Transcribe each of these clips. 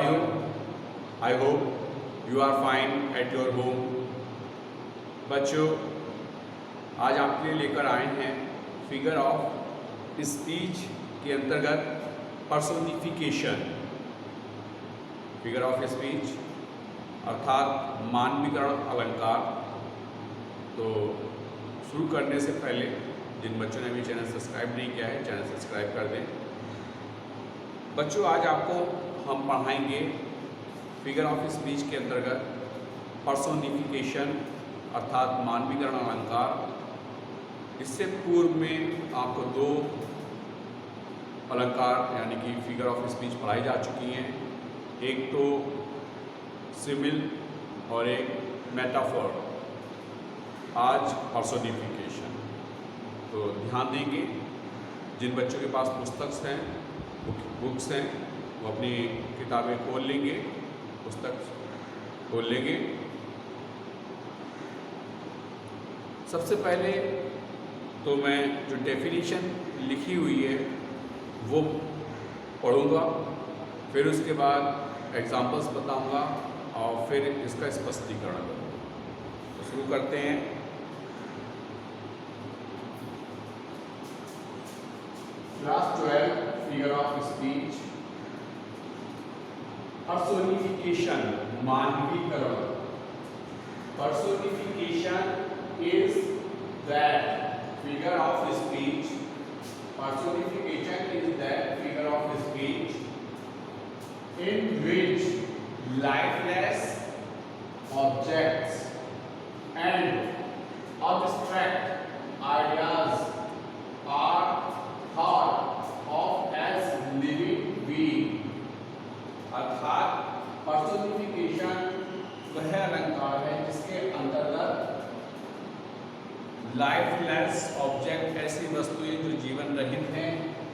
are you? I hope you are fine at your home. बच्चों, आज आपके लिए लेकर आए हैं फिगर ऑफ स्पीच के अंतर्गत पर्सोनिफिकेशन। फिगर ऑफ स्पीच अर्थात मानवीकरण अलंकार। तो शुरू करने से पहले जिन बच्चों ने अभी चैनल सब्सक्राइब नहीं किया है, चैनल सब्सक्राइब कर दें। बच्चों, आज आपको हम पढ़ाएंगे फिगर ऑफ स्पीच के अंतर्गत पर्सोनिफिकेशन अर्थात मानवीकरण अलंकार। इससे पूर्व में आपको दो अलंकार यानी कि फिगर ऑफ स्पीच पढ़ाई जा चुकी हैं, एक तो सिमिल और एक मेटाफोर। आज पर्सोनिफिकेशन। तो ध्यान देंगे, जिन बच्चों के पास पुस्तक हैं, बुक्स हैं, वो अपनी किताबें खोल लेंगे, पुस्तक खोल लेंगे। सबसे पहले तो मैं जो डेफिनेशन लिखी हुई है वो पढ़ूंगा, फिर उसके बाद एग्जाम्पल्स बताऊंगा और फिर इसका स्पष्टीकरण करूँगा। तो शुरू करते हैं। Class 12 figure of speech personification मानवीकरण। Personification is that figure of speech. Personification is that figure of speech in which lifeless objects and abstract ideas are thought of as living being. अर्थात पर्सोनिफिकेशन वह अलंकार है जिसके अंतर्गत lifeless object ऐसी वस्तुएं जो जीवन रहित हैं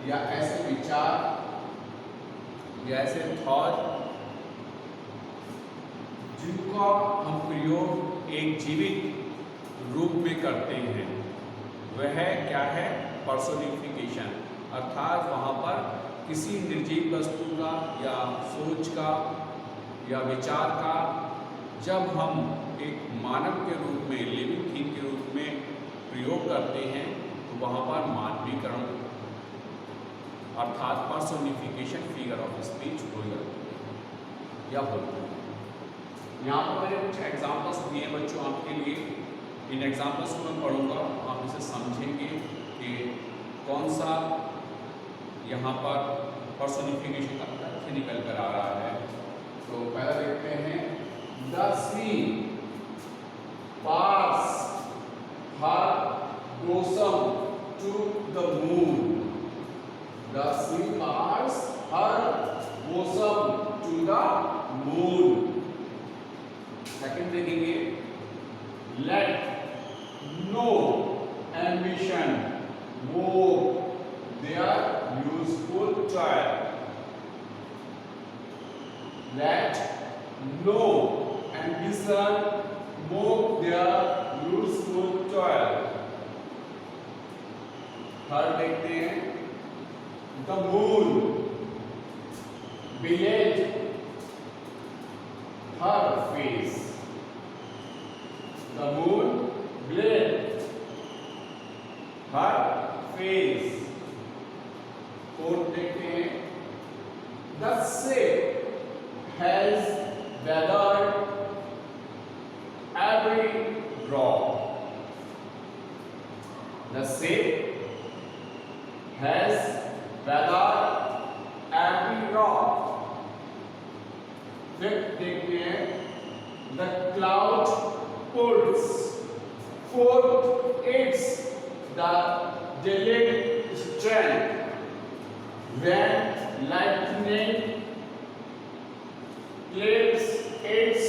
या ऐसे विचार या ऐसे थॉट जिनका हम प्रयोग एक जीवित रूप में करते हैं, वह क्या है? पर्सोनिफिकेशन। अर्थात वहाँ पर किसी निर्जीव वस्तु का या सोच का या विचार का जब हम एक मानव के रूप में, लिविंग थिंग के रूप में प्रयोग करते हैं तो वहाँ पर मानवीकरण अर्थात पर्सोनिफिकेशन फिगर ऑफ स्पीच हो जाती है या होती है। यहाँ पर मैंने कुछ एग्जाम्पल्स दिए बच्चों आपके लिए। इन एग्जाम्पल्स को मैं पढ़ूंगा, आप इसे समझेंगे कि कौन सा यहाँ पर पर्सोनिफिकेशन का तथ्य निकल कर आ रहा है। तो पहला देखते हैं। The sea pass her bosom to the moon. The sea pass her bosom to the moon. Second देखेंगे। Let no ambition move their useful toil. Let no ambition move their useful toil. Third देखते हैं। The moon belayed her face. The moon belayed her face. Fourth देखते हैं। The ship has weathered every drop. The ship has weathered every drop. Fifth देखते हैं। The cloud puts forth its the delayed strength when lightning plays its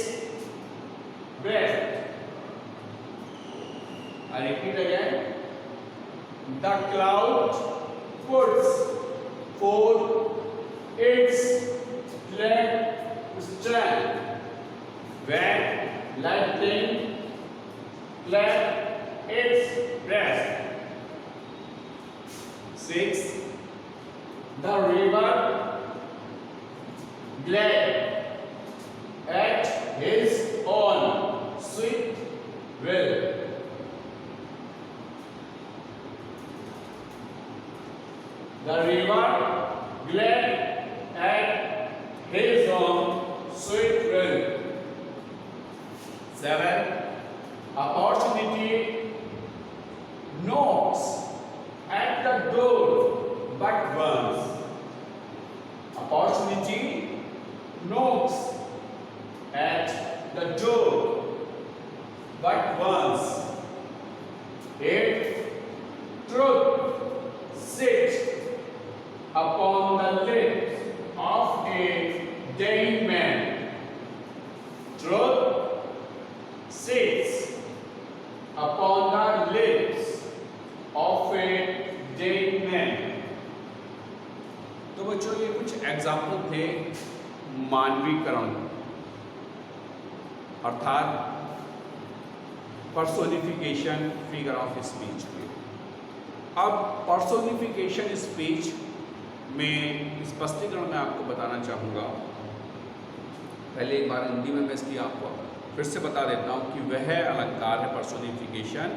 best. I repeat again. The cloud puts forth its strength when lightning plays its best. 6. The river glad sweet will. The river glad at his own sweet will. 7. Opportunity knocks at the door but once. Opportunity knocks at the door but once. 8. Truth sits upon the lips of a dying man. Truth sits upon the lips of a dying man. तो बच्चों ये कुछ example थे मानवीकरण अर्थात personification figure of speech के। अब personification speech में स्पष्टीकरण मैं आपको बताना चाहूँगा। पहले एक बार हिंदी में मैं इसकी आपको फिर से बता देता हूँ कि वह अलंकार है पर्सोनिफिकेशन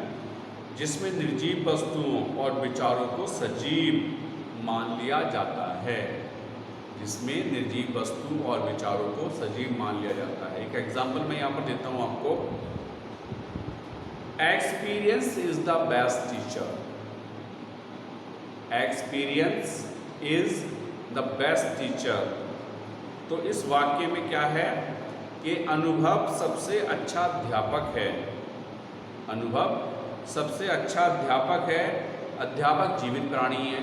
जिसमें निर्जीव वस्तुओं और विचारों को सजीव मान लिया जाता है। जिसमें निर्जीव वस्तु और विचारों को सजीव मान लिया जाता है। एक एग्जाम्पल मैं यहाँ पर देता हूँ आपको। Experience is the best teacher. Experience is the best teacher. तो इस वाक्य में क्या है कि अनुभव सबसे अच्छा अध्यापक है। अनुभव सबसे अच्छा अध्यापक है। अध्यापक जीवित प्राणी है,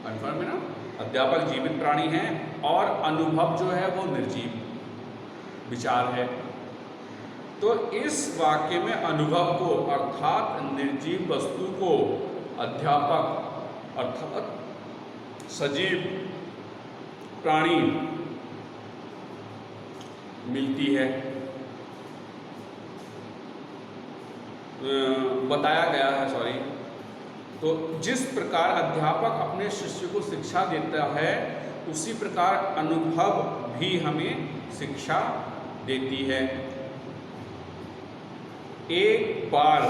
कन्फर्म है ना। अध्यापक जीवित प्राणी है और अनुभव जो है वो निर्जीव विचार है। तो इस वाक्य में अनुभव को अर्थात निर्जीव वस्तु को अध्यापक अर्थात सजीव प्राणी मिलती है, बताया गया है। सॉरी। तो जिस प्रकार अध्यापक अपने शिष्य को शिक्षा देता है उसी प्रकार अनुभव भी हमें शिक्षा देती है। एक बार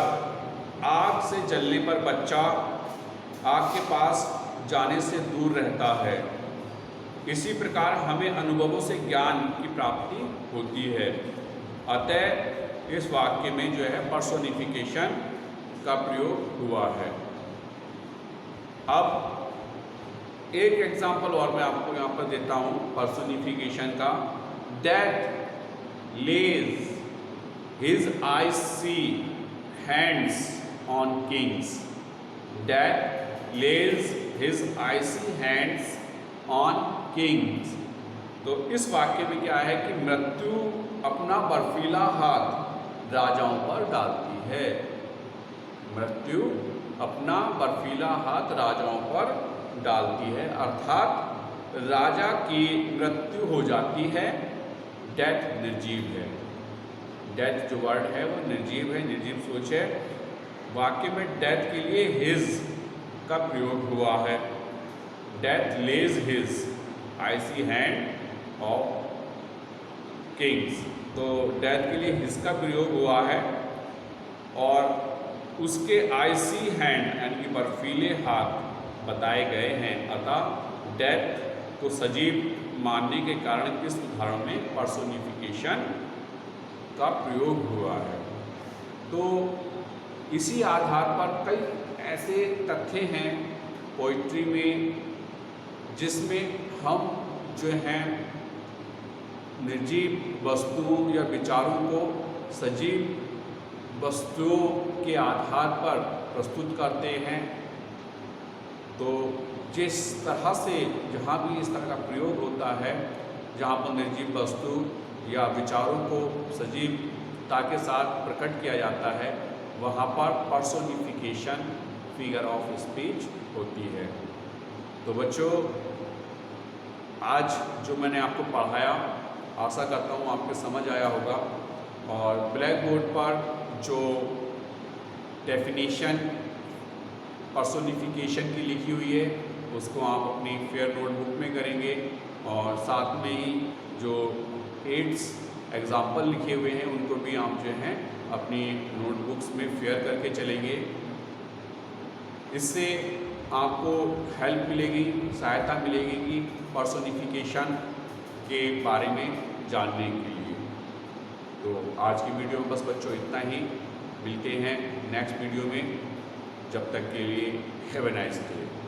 आग से जलने पर बच्चा आग के पास जाने से दूर रहता है। इसी प्रकार हमें अनुभवों से ज्ञान की प्राप्ति होती है। अतः इस वाक्य में जो है पर्सोनिफिकेशन का प्रयोग हुआ है। अब एक एग्जाम्पल और मैं आपको यहाँ पर देता हूँ पर्सोनिफिकेशन का। Death lays his icy hands on kings. Death lays his icy hands on kings. तो इस वाक्य में क्या है कि मृत्यु अपना बर्फीला हाथ राजाओं पर डालती है। मृत्यु अपना बर्फीला हाथ राजाओं पर डालती है अर्थात राजा की मृत्यु हो जाती है। डेथ निर्जीव है। डेथ जो वर्ड है वो निर्जीव है, निर्जीव सोच है। वाक्य में डेथ के लिए हिज का प्रयोग हुआ है। Death lays his icy hand of kings. तो डेथ के लिए हिज का प्रयोग हुआ है और उसके आइसी हैंड यानी कि बर्फीले हाथ बताए गए हैं। अतः डेथ को सजीव मानने के कारण इस उदाहरण में पर्सोनिफिकेशन का प्रयोग हुआ है। तो इसी आधार पर कई ऐसे तथ्य हैं पोइट्री में जिसमें हम जो हैं निर्जीव वस्तुओं या विचारों को सजीव वस्तुओं के आधार पर प्रस्तुत करते हैं। तो जिस तरह से जहाँ भी इस तरह का प्रयोग होता है जहाँ पर निर्जीव वस्तु या विचारों को सजीवता के साथ प्रकट किया जाता है वहाँ पर पर्सोनिफिकेशन फिगर ऑफ स्पीच होती है। तो बच्चों आज जो मैंने आपको पढ़ाया आशा करता हूँ आपको समझ आया होगा और ब्लैक बोर्ड पर जो डेफिनेशन पर्सोनिफिकेशन की लिखी हुई है उसको आप अपनी फेयर नोटबुक में करेंगे और साथ में ही जो एड्स एग्जाम्पल लिखे हुए हैं उनको भी आप जो हैं अपनी नोटबुक्स में फेयर करके चलेंगे। इससे आपको हेल्प मिलेगी, सहायता मिलेगी कि पर्सोनिफिकेशन के बारे में जानने के लिए। तो आज की वीडियो में बस बच्चों इतना ही। मिलते हैं नेक्स्ट वीडियो में, जब तक के लिए हैव अ नाइस डे।